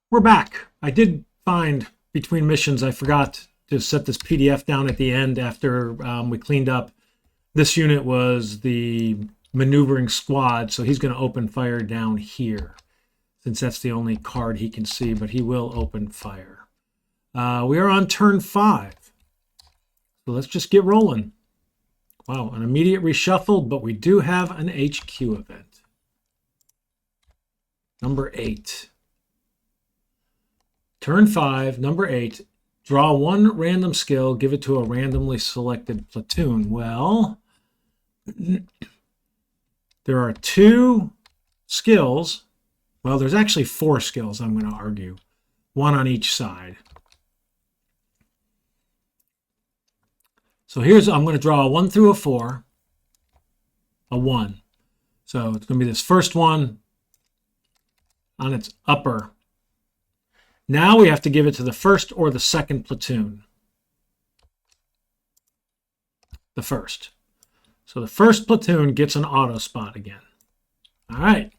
We're back. I did find between missions, I forgot to set this PDF down at the end after we cleaned up. This unit was the maneuvering squad, so he's going to open fire down here, since that's the only card he can see, but he will open fire. We are on turn 5. So let's just get rolling. Wow, an immediate reshuffle, but we do have an HQ event. Number 8. Turn 5, number 8. Draw one random skill, give it to a randomly selected platoon. Well, there are 2 skills. Well, there's actually 4 skills, I'm going to argue. 1 on each side. So I'm going to draw a 1 through a 4, a 1. So it's going to be this first one on its upper. Now we have to give it to the first or the second platoon. The first. So the first platoon gets an auto spot again. All right.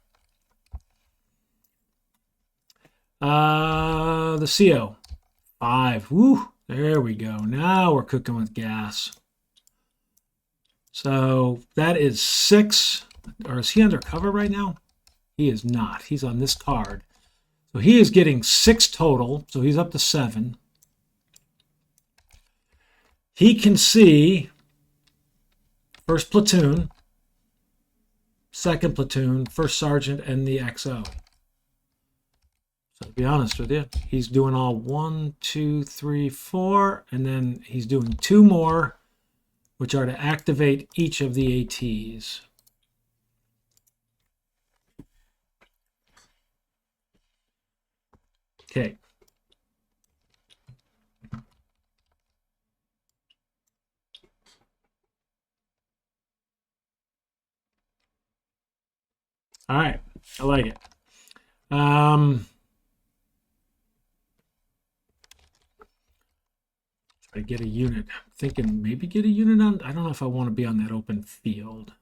The CO. 5. Woo. There we go. Now we're cooking with gas. So that is 6. Or is he undercover right now? He is not. He's on this card. So he is getting 6 total. So he's up to 7. He can see first platoon, second platoon, first sergeant, and the XO. So to be honest with you, he's doing all 1, 2, 3, 4, and then he's doing 2 more, which are to activate each of the ATs. Okay. All right, I like it. Try to get a unit. I'm thinking maybe get a unit on. I don't know if I want to be on that open field.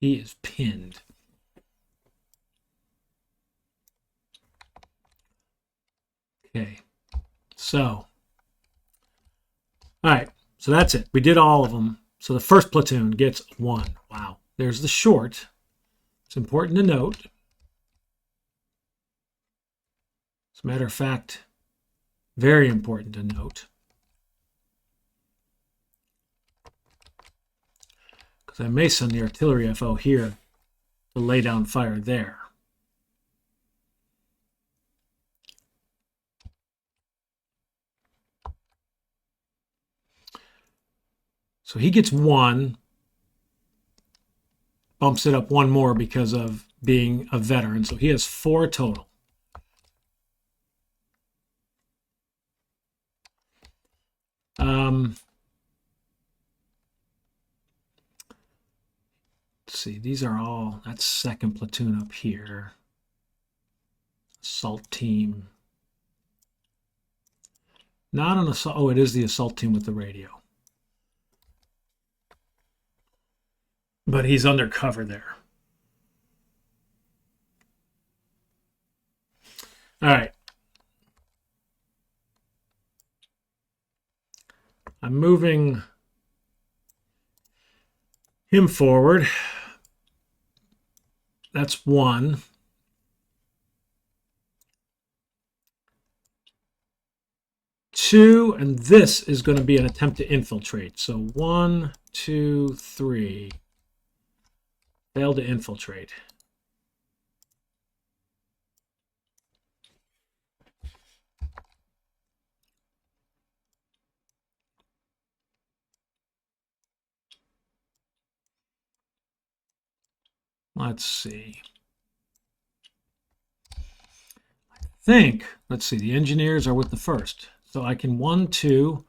He is pinned. Okay, so. All right, so that's it. We did all of them. So the first platoon gets 1. Wow, there's the short. It's important to note. As a matter of fact, very important to note. Because I may send the artillery FO here to lay down fire there. So he gets 1, bumps it up 1 more because of being a veteran. So he has 4 total. Let's see, these are all, that's second platoon up here. Assault team. Not an assault, oh, it is the assault team with the radio. But he's undercover there. All right. I'm moving him forward. That's 1. Two, and this is going to be an attempt to infiltrate. So 1, 2, 3. Failed to infiltrate. Let's see. I think, let's see, the engineers are with the first. So I can 1, 2,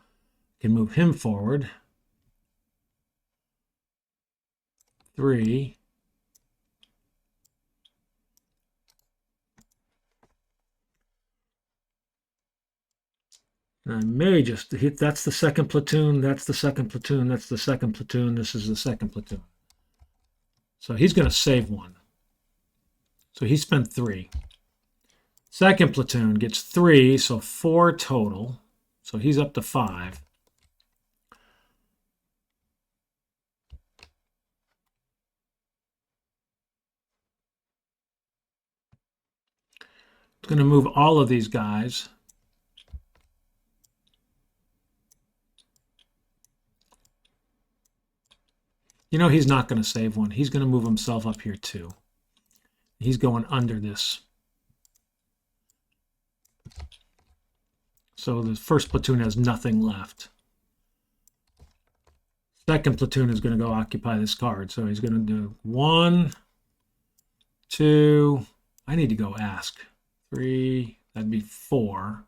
can move him forward. 3. And I may just hit, that's the second platoon, that's the second platoon, that's the second platoon, this is the second platoon. So he's going to save one. So he spent 3. Second platoon gets 3, so 4 total. So he's up to 5. It's going to move all of these guys. You know, he's not going to save one. He's going to move himself up here too. He's going under this. So the first platoon has nothing left. Second platoon is going to go occupy this card. So he's going to do 1, 2. I need to go ask. 3. That'd be 4.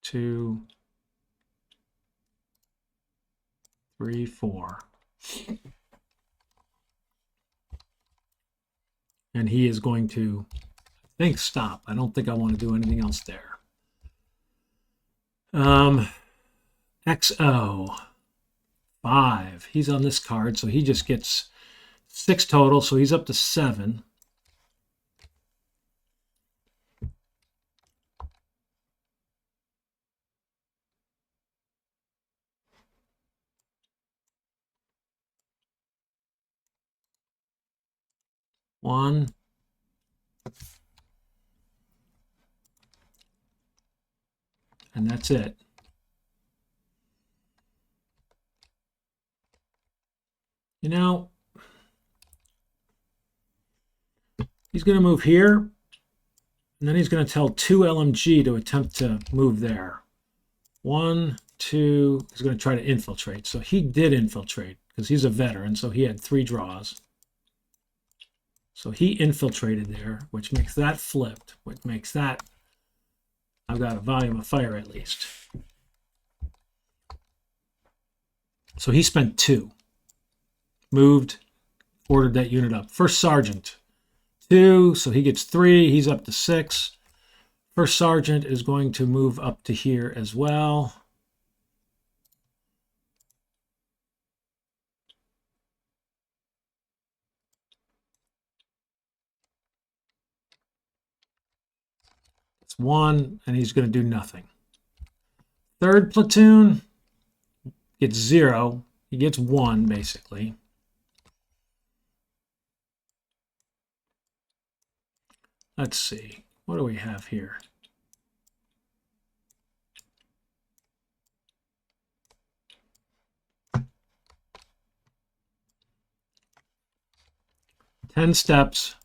2, 3, 4. And he is going to, I think, stop. I don't think I want to do anything else there. XO 5. He's on this card, so he just gets 6 total, so he's up to 7. One. And that's it. You know, he's going to move here, and then he's going to tell 2 LMG to attempt to move there. 1, 2, he's going to try to infiltrate. So he did infiltrate because he's a veteran, so he had 3 draws. So he infiltrated there, which makes that flipped, which makes that, I've got a volume of fire at least. So he spent 2. Moved, ordered that unit up. First sergeant, 2, so he gets 3. He's up to 6. First sergeant is going to move up to here as well. It's 1, and he's going to do nothing. Third platoon gets 0. He gets 1, basically. Let's see. What do we have here? Ten steps.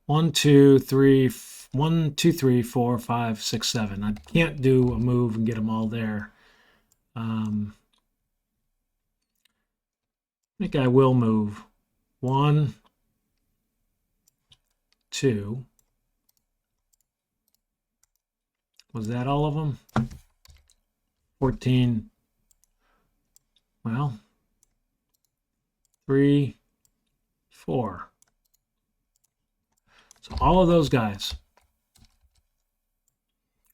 1, 2, 3, 1, 2, 3, 4, 5, 6, 7. I can't do a move and get them all there. I think I will move. 1, 2. Was that all of them? 14. Well, 3, 4. So all of those guys.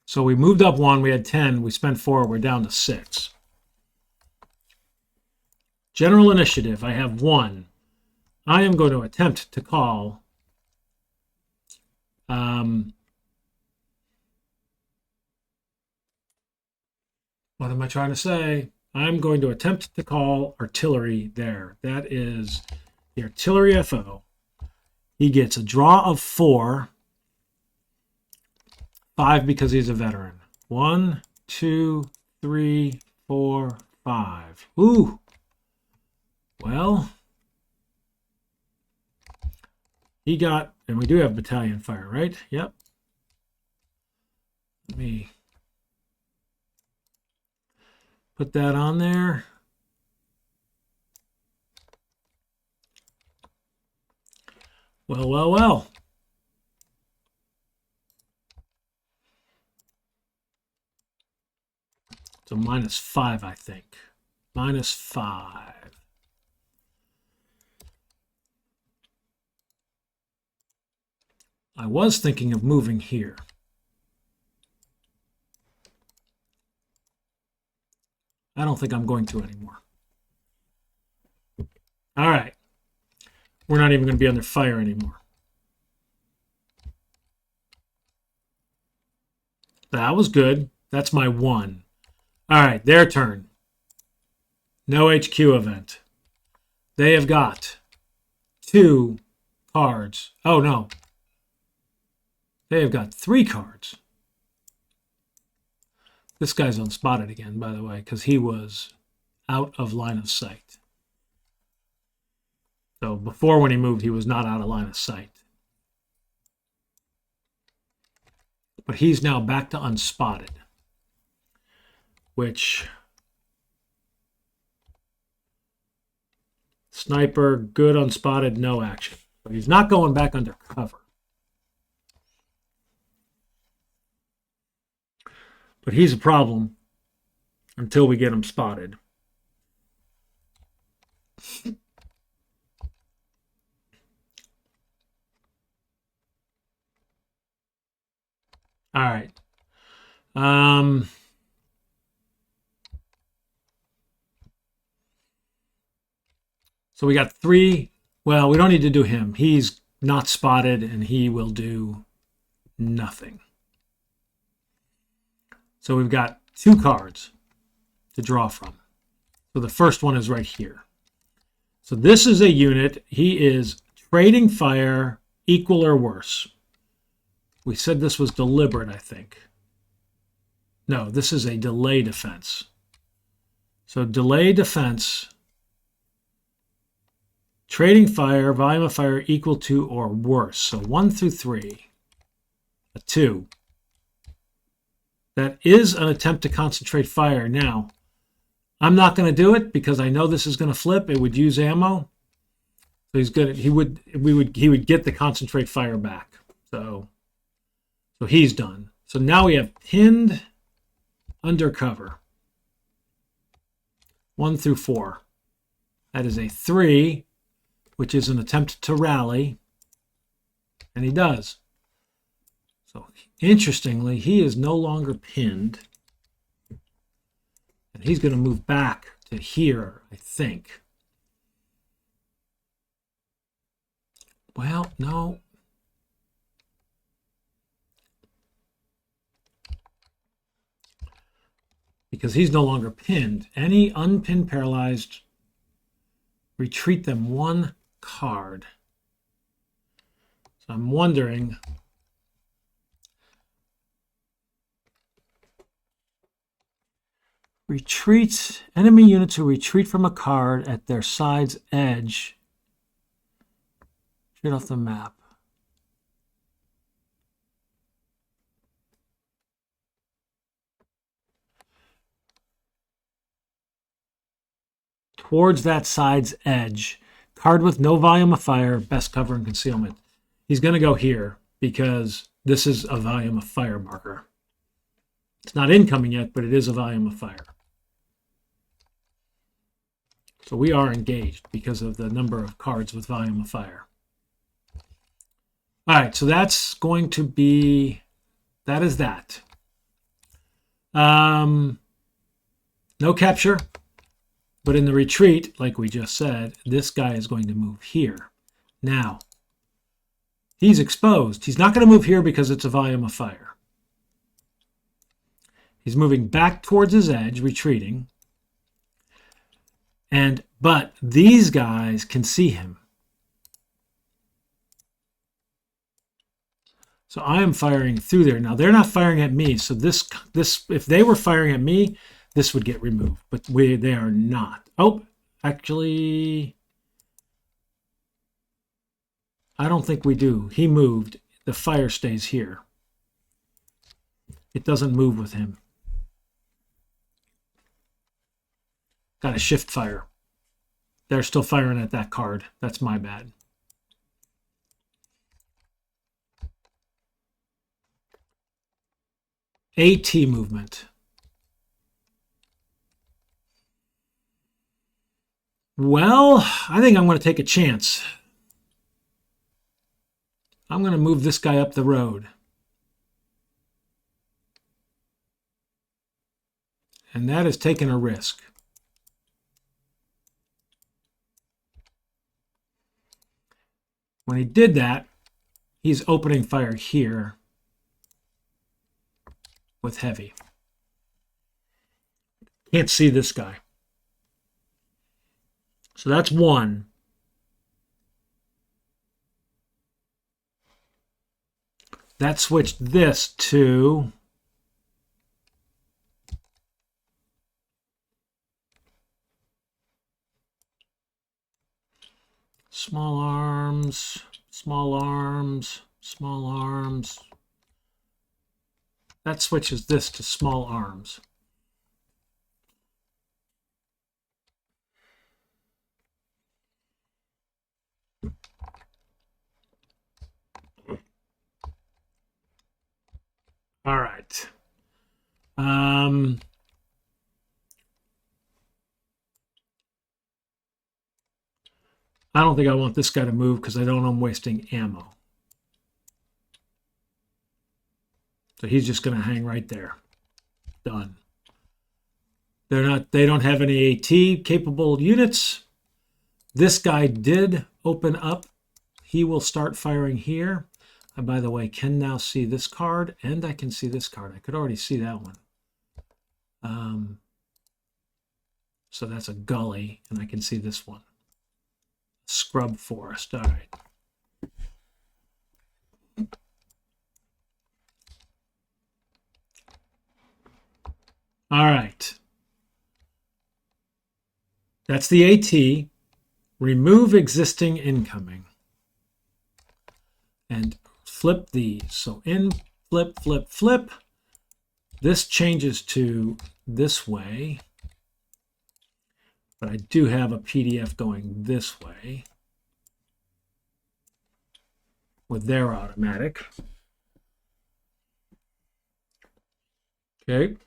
So we moved up 1. We had 10. We spent 4. We're down to 6. General initiative. I have 1. I am going to attempt to call. What am I trying to say? I'm going to attempt to call artillery there. That is the artillery FO. He gets a draw of 4. 5 because he's a veteran. 1, 2, 3, 4, 5. Ooh. Well, he got, and we do have battalion fire, right? Yep. Let me put that on there. Well, well, well. So -5, I think. -5. I was thinking of moving here. I don't think I'm going to anymore. All right. We're not even going to be under fire anymore. That was good. That's my 1. All right, their turn. No HQ event. They have got 2 cards. Oh, no. They have got 3 cards. This guy's unspotted again, by the way, because he was out of line of sight. So before, when he moved, he was not out of line of sight. But he's now back to unspotted, which sniper, good unspotted, no action. But he's not going back under cover. But he's a problem until we get him spotted. All right. So we got 3. Well, we don't need to do him. He's not spotted, and he will do nothing. So we've got 2 cards to draw from. So the first one is right here. So this is a unit. He is trading fire, equal or worse. We said this was deliberate, I think. No, this is a delay defense. So delay defense, trading fire, volume of fire equal to or worse. So 1 through 3, a 2. That is an attempt to concentrate fire. Now, I'm not going to do it because I know this is going to flip. It would use ammo. So he's good. He would get the concentrate fire back. So he's done. So now we have pinned undercover. 1 through 4. That is a 3, which is an attempt to rally. And he does. So interestingly, he is no longer pinned. And he's going to move back to here, I think. Well, no. Because he's no longer pinned. Any unpinned paralyzed, retreat them 1 card. So I'm wondering, retreat, enemy units who retreat from a card at their side's edge. Straight off the map. Towards that side's edge. Card with no volume of fire, best cover and concealment. He's going to go here because this is a volume of fire marker. It's not incoming yet, but it is a volume of fire. So we are engaged because of the number of cards with volume of fire. All right, so that's going to be, that is that. No capture, but in the retreat, like we just said, this guy is going to move here. Now, he's exposed. He's not going to move here because it's a volume of fire. He's moving back towards his edge, retreating. But these guys can see him. So I am firing through there. Now they're not firing at me. So this if they were firing at me, this would get removed. But they are not. Oh, actually, I don't think we do. He moved. The fire stays here. It doesn't move with him. Got a shift fire. They're still firing at that card. That's my bad. AT movement. Well, I think I'm going to take a chance. I'm going to move this guy up the road. And that is taking a risk. When he did that, he's opening fire here with heavy. Can't see this guy. So that's one. That switched this to small arms, small arms, small arms. That switches this to small arms. All right. I don't think I want this guy to move because I don't know I'm wasting ammo. So he's just going to hang right there. Done. They don't have any AT capable units. This guy did open up. He will start firing here. I, by the way, can now see this card, and I can see this card. I could already see that one. So that's a gully, and I can see this one. Scrub forest. All right. All right. That's the AT. Remove existing incoming. And flip these. So in, flip, flip, flip. This changes to this way. But I do have a PDF going this way with their automatic. Okay.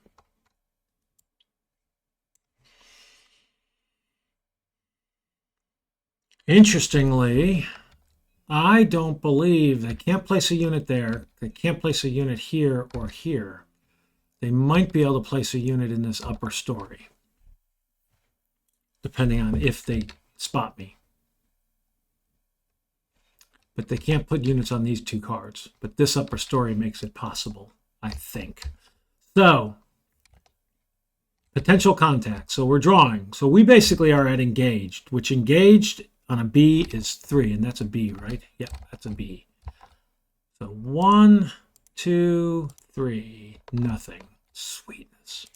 Interestingly, I don't believe they can't place a unit there. They can't place a unit here or here. They might be able to place a unit in this upper story, depending on if they spot me. But they can't put units on these two cards. But this upper story makes it possible, I think. So, potential contact. So we're drawing. So we basically are at engaged, which engaged on a B is 3, and that's a B, right? Yeah, that's a B. So 1, 2, 3, nothing. Sweetness.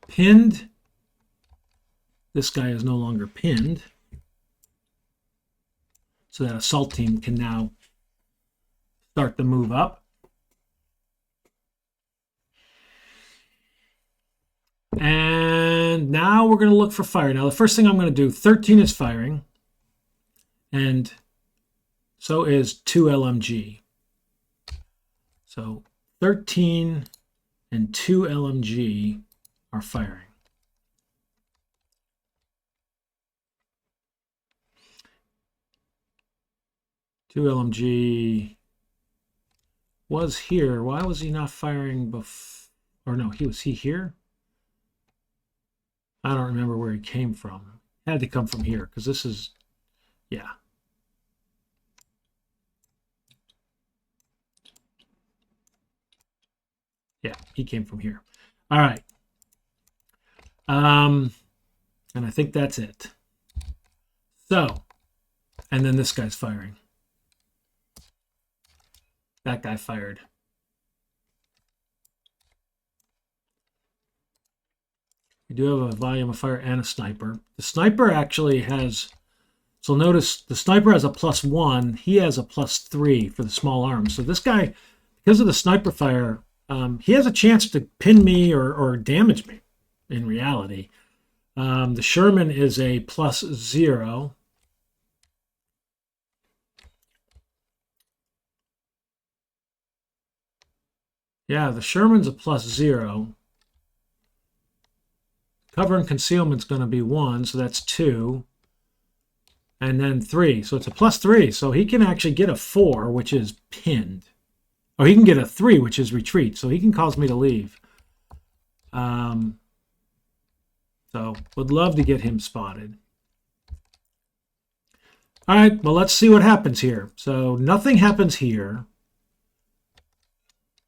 Pinned. This guy is no longer pinned. So that assault team can now start the move up. And now we're going to look for fire. Now, the first thing I'm going to do, 13 is firing. And so is 2 LMG. So 13 and 2 LMG are firing. Two LMG was here. Why was he not firing before? Or no, was he here? I don't remember where he came from. Had to come from here because this is, yeah. Yeah, he came from here. All right. And I think that's it. So, and then this guy's firing. That guy fired. We do have a volume of fire and a sniper. The sniper actually has, so notice the sniper has a +1. He has a +3 for the small arms. So this guy, because of the sniper fire, he has a chance to pin me or damage me in reality. The Sherman is a +0. Yeah, the Sherman's a +0. Cover and concealment's going to be 1, so that's 2. And then 3, so it's a +3. So he can actually get a 4, which is pinned. Oh, he can get a 3, which is retreat, so he can cause me to leave. So would love to get him spotted. All right, well, let's see what happens here. So nothing happens here.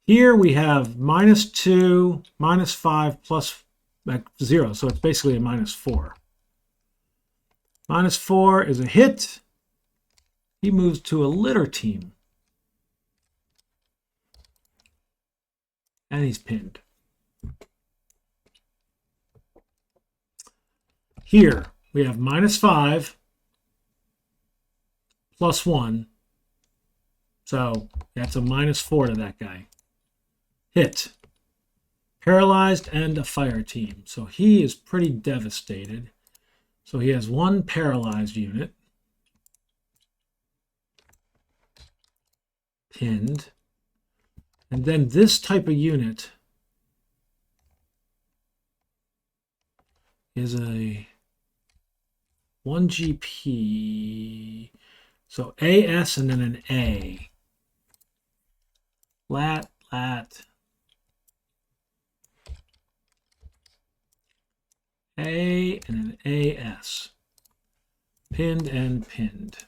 Here we have -2, -5, plus 0, so it's basically a -4. -4 is a hit. He moves to a litter team. And he's pinned. Here we have -5 plus 1. So that's a -4 to that guy. Hit. Paralyzed and a fire team. So he is pretty devastated. So he has 1 paralyzed unit. Pinned. And then this type of unit is a 1 GP. So AS and then an A. Lat. A and an AS. Pinned and pinned.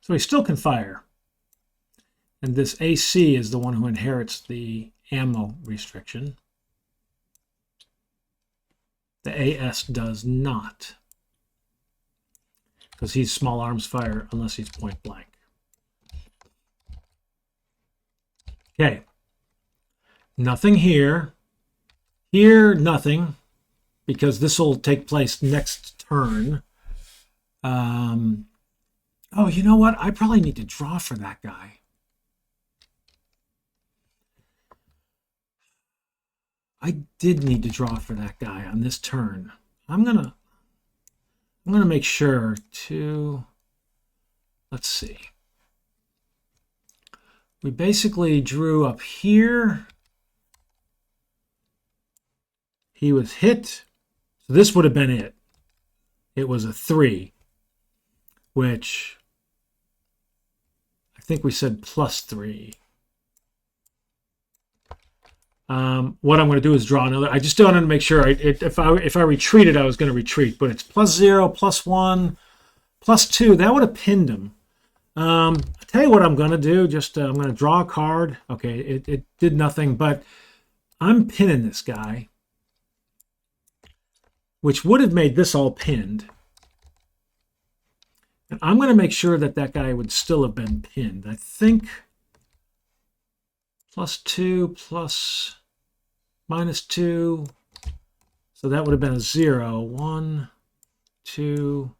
So he still can fire. And this AC is the one who inherits the ammo restriction. The AS does not. Because he's small arms fire unless he's point blank. Okay. Nothing here. Here, nothing. Because this will take place next turn. Oh, you know what? I probably need to draw for that guy. I did need to draw for that guy on this turn. I'm gonna make sure to, let's see. We basically drew up here. He was hit. So this would have been it. It was a 3, which I think we said +3. What I'm going to do is draw another. I just wanted to make sure if I retreated, I was going to retreat, but it's +0, +1, +2. That would have pinned him. I'll tell you what I'm going to do. Just I'm going to draw a card. Okay, it did nothing, but I'm pinning this guy, which would have made this all pinned. And I'm going to make sure that that guy would still have been pinned. I think +2 plus -2. So that would have been a 0. 1, 2.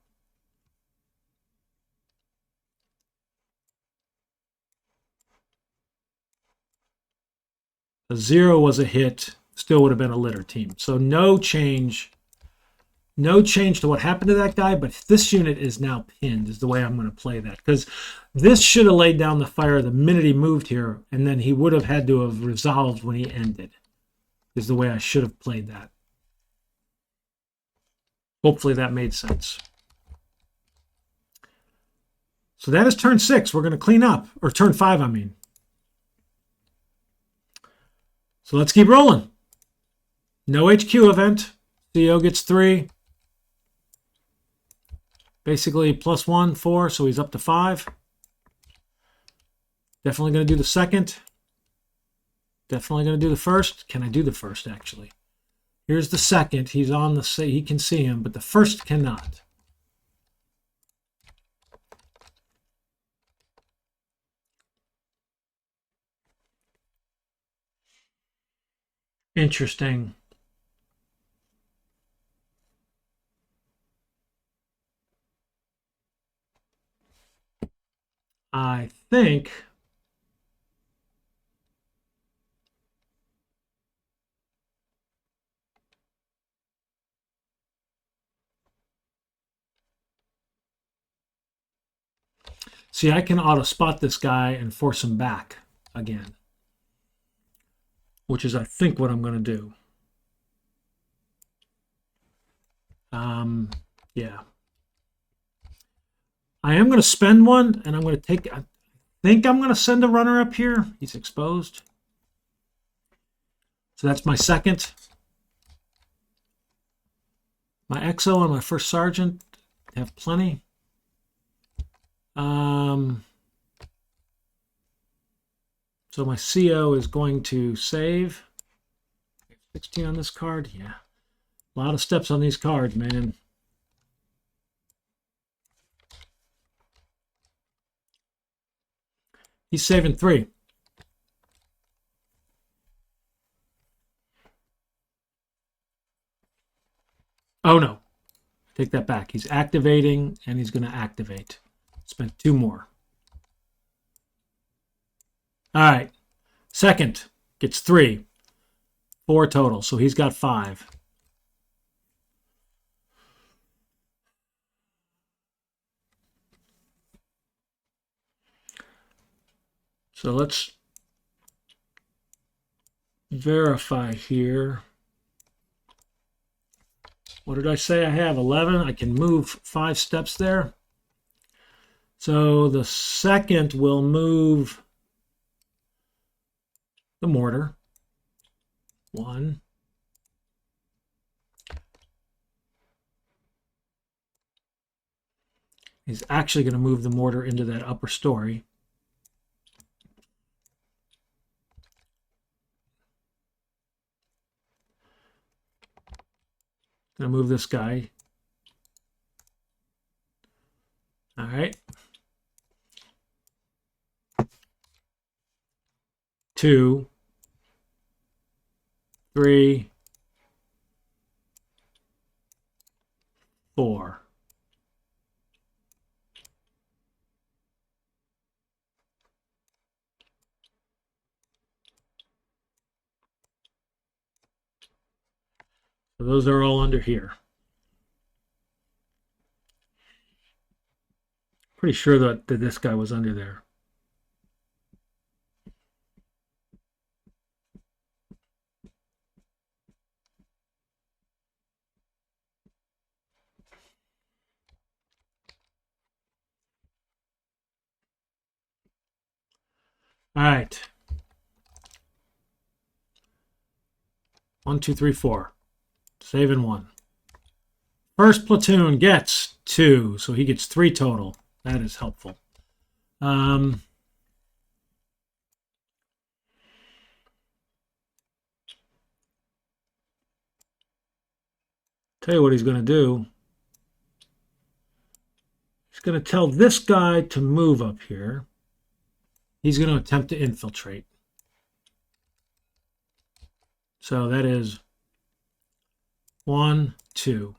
A 0 was a hit. Still would have been a litter team. So no change. No change to what happened to that guy, but this unit is now pinned is the way I'm going to play that. Because this should have laid down the fire the minute he moved here, and then he would have had to have resolved when he ended, is the way I should have played that. Hopefully that made sense. So that is turn 6. We're going to clean up. Or turn 5, I mean. So let's keep rolling. No HQ event. CO gets 3. Basically +1, 4, so he's up to 5. Definitely going to do the second. Definitely going to do the first. Can I do the first, actually? Here's the second. He's on the... He can see him, but the first cannot. Interesting. I think see, I can auto spot this guy and force him back again, which is I think what I'm going to do. Yeah. I am going to spend one, and I'm going to take... think I'm going to send a runner up here. He's exposed. So that's my second. My XO and my first sergeant have plenty. So my CO is going to save. 16 on this card. Yeah. A lot of steps on these cards, man. He's saving 3. Oh, no. Take that back. He's activating, and he's going to activate. Spent 2 more. All right. Second gets 3. 4 total, so he's got 5. So let's verify here. What did I say I have? 11. I can move 5 steps there. So the second will move the mortar. 1. He's actually going to move the mortar into that upper story. Going to move this guy. All right. 2, 3, 4. So those are all under here. Pretty sure that this guy was under there. All right. 1, 2, 3, 4. Saving 1. First platoon gets 2, so he gets 3 total. That is helpful. Tell you what he's going to do. He's going to tell this guy to move up here. He's going to attempt to infiltrate. So that is 1, 2.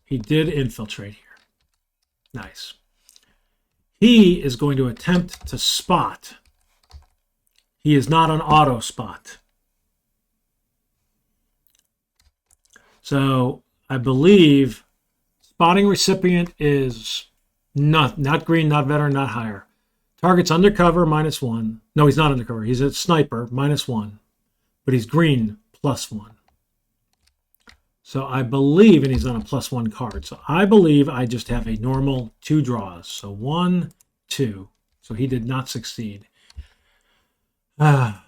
He did infiltrate here. Nice. He is going to attempt to spot. He is not an auto spot. So I believe spotting recipient is not green, not veteran, not higher. Target's undercover, -1. No, he's not undercover. He's a sniper, -1. But he's green, +1. So I believe, and he's on a +1 card. So I believe I just have a normal 2 draws. So 1, 2. So he did not succeed. Tell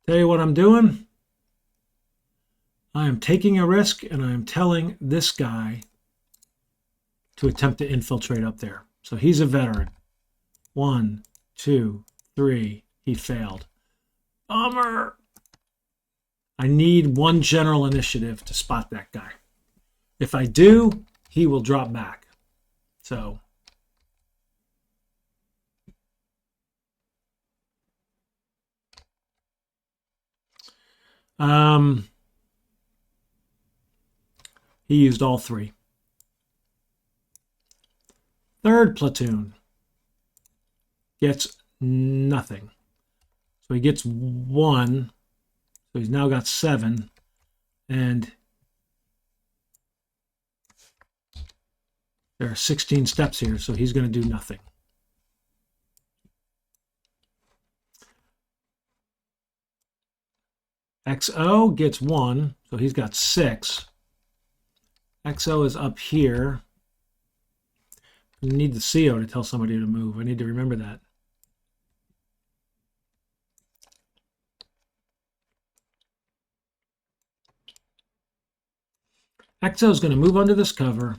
you what I'm doing. I am taking a risk, and I am telling this guy to attempt to infiltrate up there. So he's a veteran. 1, 2, 3. He failed. Bummer. I need 1 general initiative to spot that guy. If I do, he will drop back. So he used all 3. Third platoon gets nothing. So he gets 1. So he's now got 7. And there are 16 steps here, so he's going to do nothing. XO gets 1, so he's got 6. XO is up here. I need the CO to tell somebody to move. I need to remember that. XO is going to move under this cover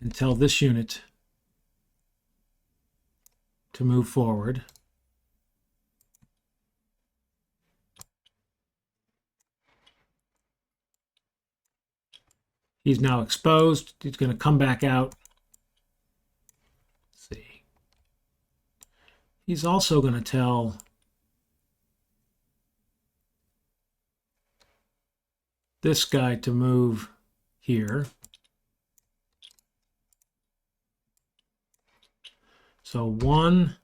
and tell this unit to move forward. He's now exposed. He's going to come back out. Let's see. He's also going to tell this guy to move here. So 1,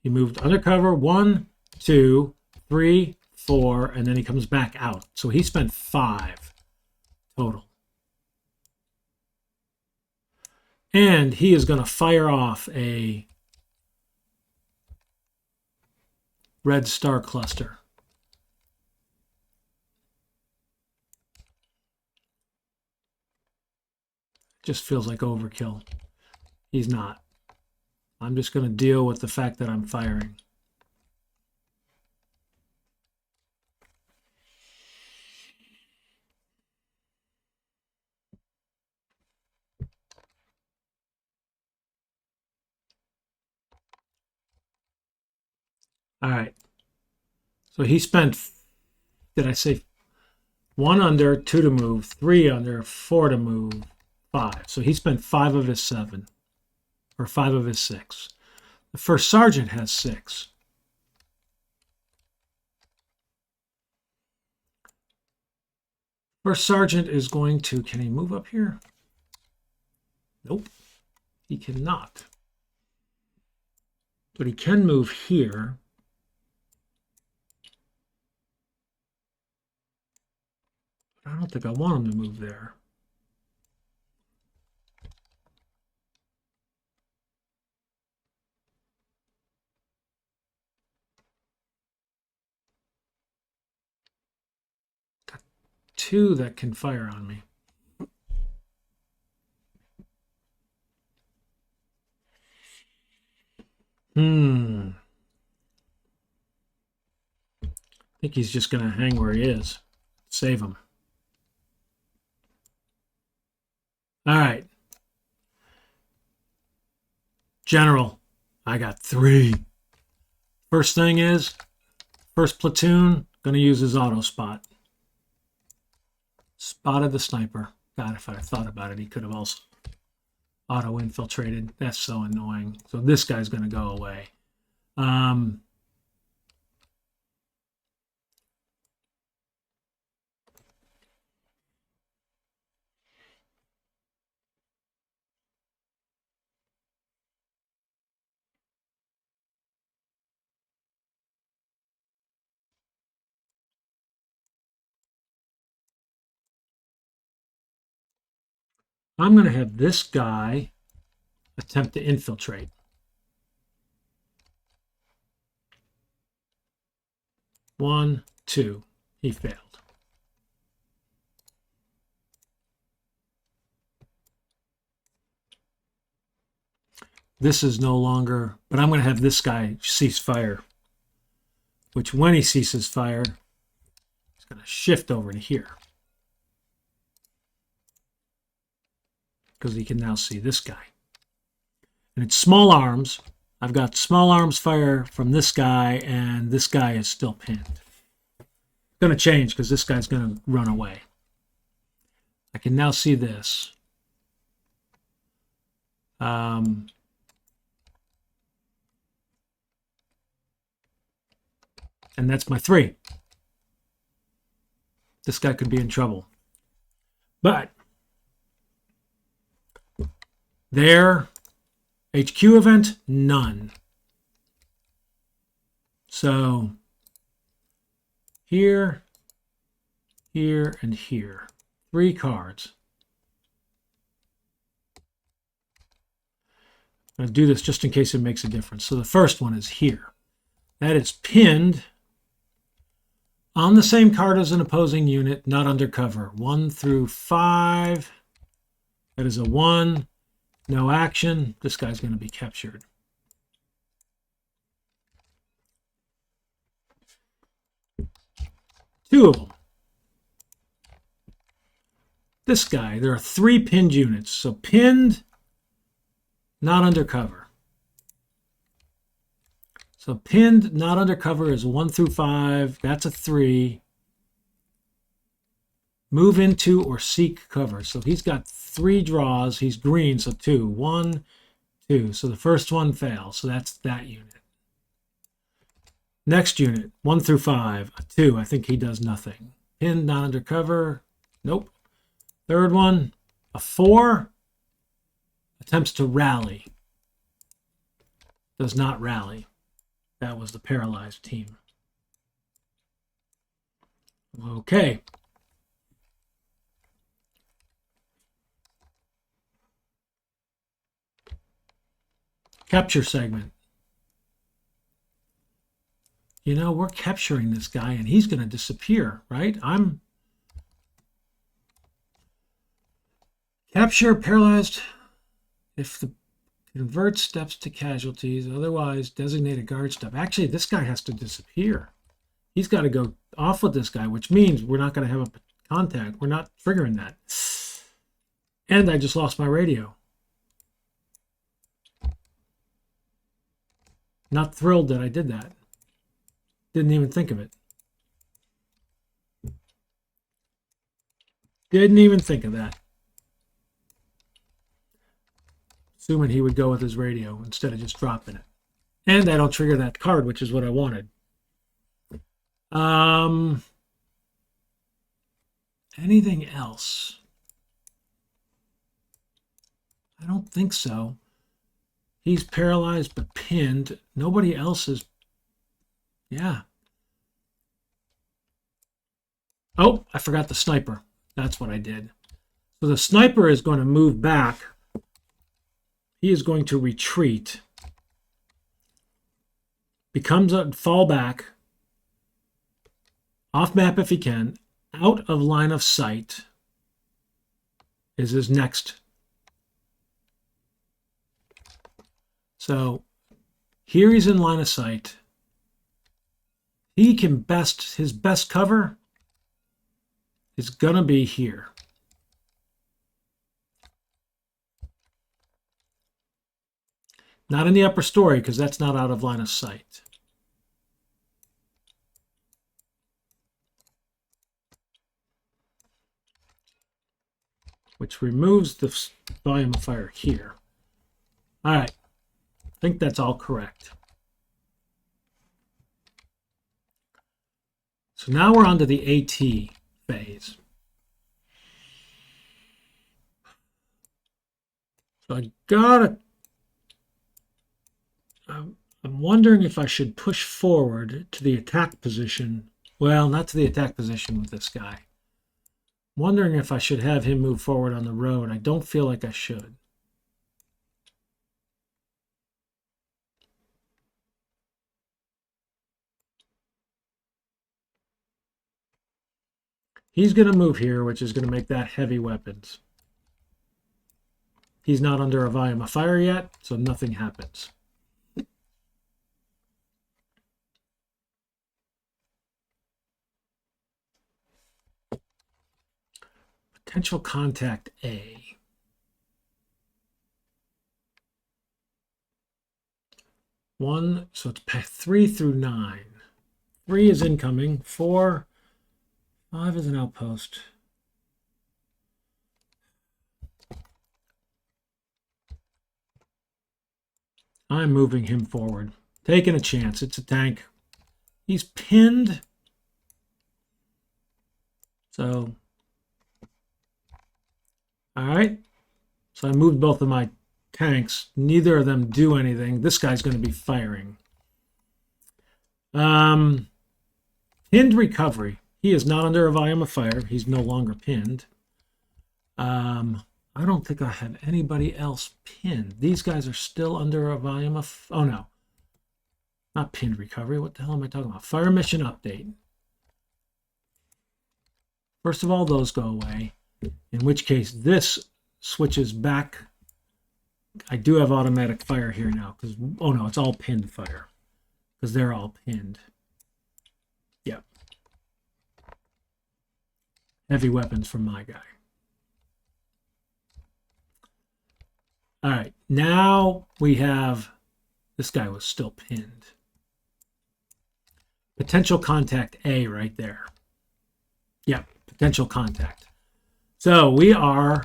he moved undercover, 1, 2, 3, 4, and then he comes back out. So he spent 5 total. And he is going to fire off a red star cluster. Just feels like overkill. He's not. I'm just going to deal with the fact that I'm firing. All right. So he spent, did I say 1 under, 2 to move, 3 under, 4 to move, 5. So he spent 5 of his 7, or 5 of his 6. The first sergeant has 6. First sergeant is going to, can he move up here? Nope, he cannot. But he can move here. I don't think I want him to move there. Got 2 that can fire on me. I think he's just going to hang where he is. Save him. All right. General, I got 3. First thing is, first platoon, going to use his auto spot. Spotted the sniper. God, if I thought about it, he could have also auto infiltrated. That's so annoying. So this guy's going to go away. I'm going to have this guy attempt to infiltrate. One, 2. He failed. This is no longer, but I'm going to have this guy cease fire, which when he ceases fire, he's going to shift over to here. Because he can now see this guy. And it's small arms. I've got small arms fire from this guy, and this guy is still pinned. It's going to change because this guy's going to run away. I can now see this. And that's my 3. This guy could be in trouble. But their HQ event, none. So here, here, and here. 3 cards. I'm going to do this just in case it makes a difference. So the first one is here. That is pinned on the same card as an opposing unit, not undercover. 1 through 5. That is a 1. No action. This guy's going to be captured. Two of them. This guy, there are 3 pinned units. So pinned, not undercover. So pinned, not undercover is 1 through 5. That's a 3. Move into or seek cover. So he's got 3 draws. He's green, so 2. 1, 2. So the first one fails. So that's that unit. Next unit, 1 through 5. A 2. I think he does nothing. Pinned, not undercover. Nope. Third one, a 4. Attempts to rally. Does not rally. That was the paralyzed team. Okay. Capture segment. You know, we're capturing this guy and he's going to disappear, right? Capture paralyzed if the convert steps to casualties, otherwise designate a guard step. Actually, this guy has to disappear. He's got to go off with this guy, which means we're not going to have a contact. We're not triggering that. And I just lost my radio. Not thrilled that I did that. Didn't even think of it. Didn't even think of that. Assuming he would go with his radio instead of just dropping it. And I don't trigger that card, which is what I wanted. Anything else? I don't think so. He's paralyzed but pinned. Nobody else is. Yeah. Oh, I forgot the sniper. That's what I did. So the sniper is going to move back. He is going to retreat. Becomes a fallback. Off map if he can. Out of line of sight is his next. So here he's in line of sight. He can his best cover is going to be here. Not in the upper story because that's not out of line of sight. Which removes the volume of fire here. All right. I think that's all correct. So now we're on to the AT phase. So I'm wondering if I should push forward to the attack position. Well, not to the attack position with this guy. I'm wondering if I should have him move forward on the road. I don't feel like I should. He's going to move here, which is going to make that heavy weapons. He's not under a volume of fire yet, so nothing happens. Potential contact A. 1, so it's 3 through 9. 3 is incoming. 4, 5 is an outpost. I'm moving him forward. Taking a chance. It's a tank. He's pinned. So, all right. So I moved both of my tanks. Neither of them do anything. This guy's going to be firing. Pinned recovery. He is not under a volume of fire. He's no longer pinned. I don't think I have anybody else pinned. These guys are still under a volume of... Oh, no. Not pinned recovery. What the hell am I talking about? Fire mission update. First of all, those go away. In which case, this switches back I do have automatic fire here now because, oh no, it's all pinned fire because they're all pinned. Yep. Heavy weapons from my guy. All right, now we have, this guy was still pinned. Potential contact A right there. Yep, potential contact. So we are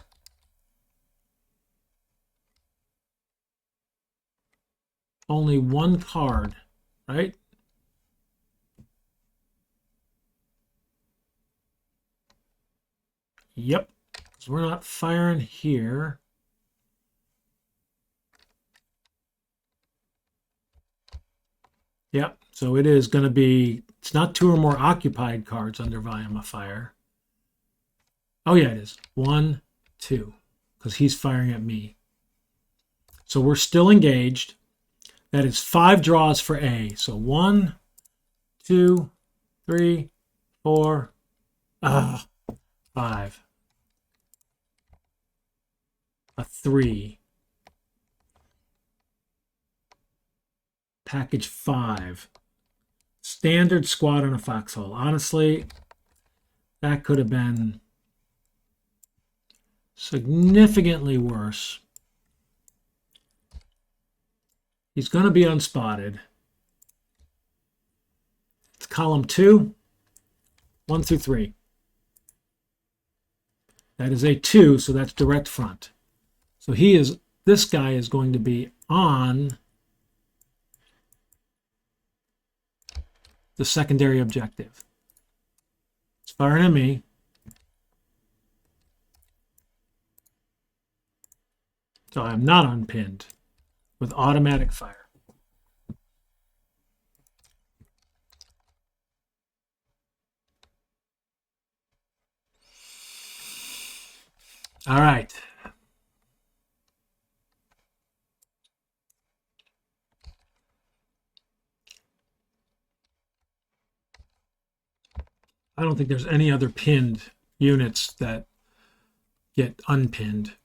only one card, right? Yep, because we're not firing here. Yep, so it is going to be, it's not 2 or more occupied cards under volume of fire. Oh yeah, it is. 1, 2, because he's firing at me. So we're still engaged. That is 5 draws for A. So 1, 2, 3, 4, 5. A 3. Package 5. Standard squad on a foxhole. Honestly, that could have been significantly worse. He's going to be unspotted. It's column 2, 1 through 3. That is a 2, so that's direct front. So this guy is going to be on the secondary objective. It's firing at me. So I'm not unpinned with automatic fire. All right. I don't think there's any other pinned units that get unpinned.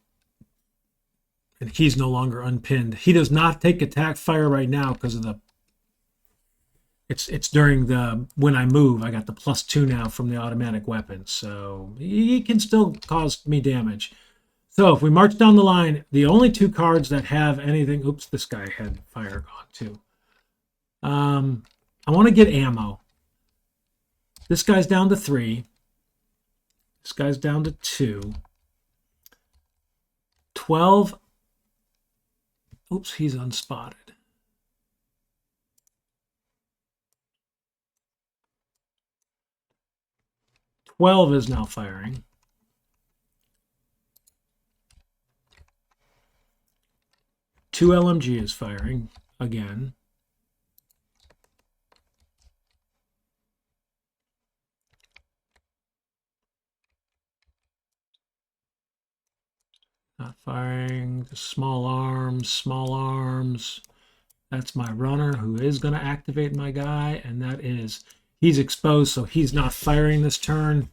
And he's no longer unpinned. He does not take attack fire right now because of the, it's during the, when I move, I got the +2 now from the automatic weapon. So he can still cause me damage. So if we march down the line, the only 2 cards that have anything, oops, this guy had fire gone too. I want to get ammo. This guy's down to 3. This guy's down to 2. 12. Oops, he's unspotted. Twelve is now firing. Two LMG is firing again. Not firing. Just small arms, small arms. That's my runner who is going to activate my guy, and that is, he's exposed, so he's not firing this turn.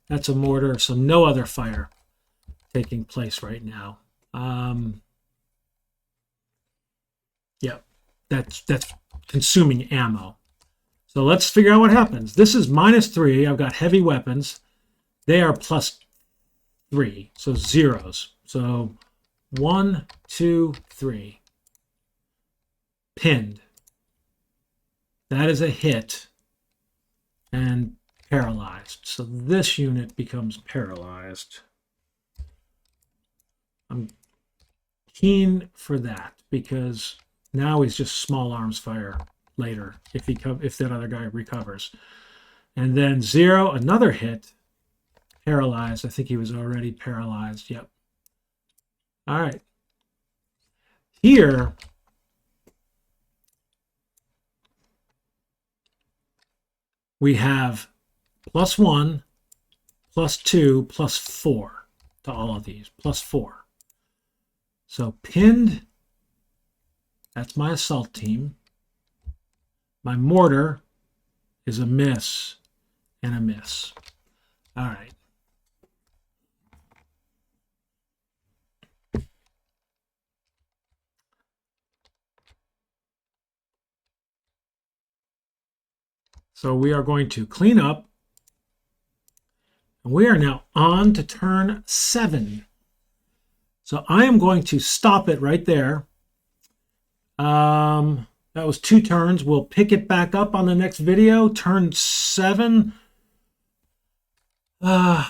That's a mortar, so no other fire taking place right now. Yep, that's consuming ammo. So let's figure out what happens. This is -3. I've got heavy weapons. They are +3, so zeros. So 1, 2, 3. Pinned. That is a hit and paralyzed. So this unit becomes paralyzed. I'm keen for that because now he's just small arms fire later if that other guy recovers. And then 0, another hit, paralyzed. I think he was already paralyzed. Yep. All right. Here, we have +1, +2, +4 to all of these, +4. So pinned, that's my assault team. My mortar is a miss and a miss. All right. So we are going to clean up. And we are now on to turn 7. So I am going to stop it right there. That was 2 turns. We'll pick it back up on the next video. Turn 7. Feel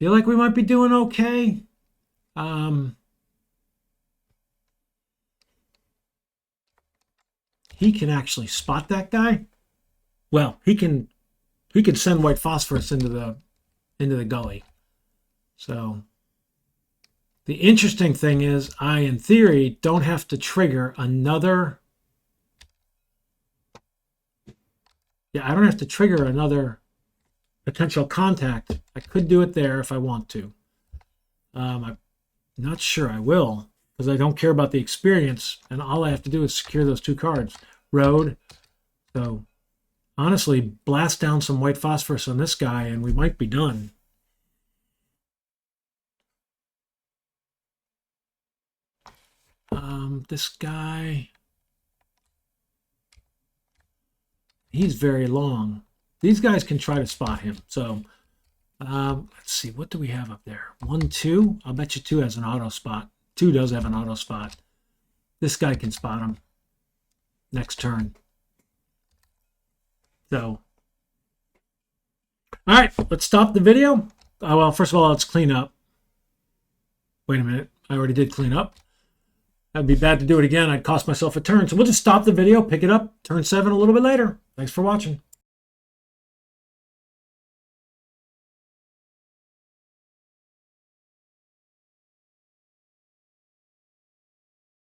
like we might be doing okay. He can actually spot that guy. Well, he can send white phosphorus into the gully. So the interesting thing is I, in theory, don't have to trigger another. Yeah, I don't have to trigger another potential contact. I could do it there if I want to. I'm not sure I will, because I don't care about the experience, and all I have to do is secure those 2 cards. Road. So honestly, blast down some white phosphorus on this guy and we might be done. This guy, he's very long. These guys can try to spot him. So let's see, what do we have up there? 1, 2. I'll bet you 2 has an auto spot. 2 does have an auto spot. This guy can spot him next turn. So, all right, let's stop the video. Well, first of all, let's clean up. Wait a minute, I already did clean up. That'd be bad to do it again. I'd cost myself a turn. So we'll just stop the video, pick it up, turn 7 a little bit later. Thanks for watching.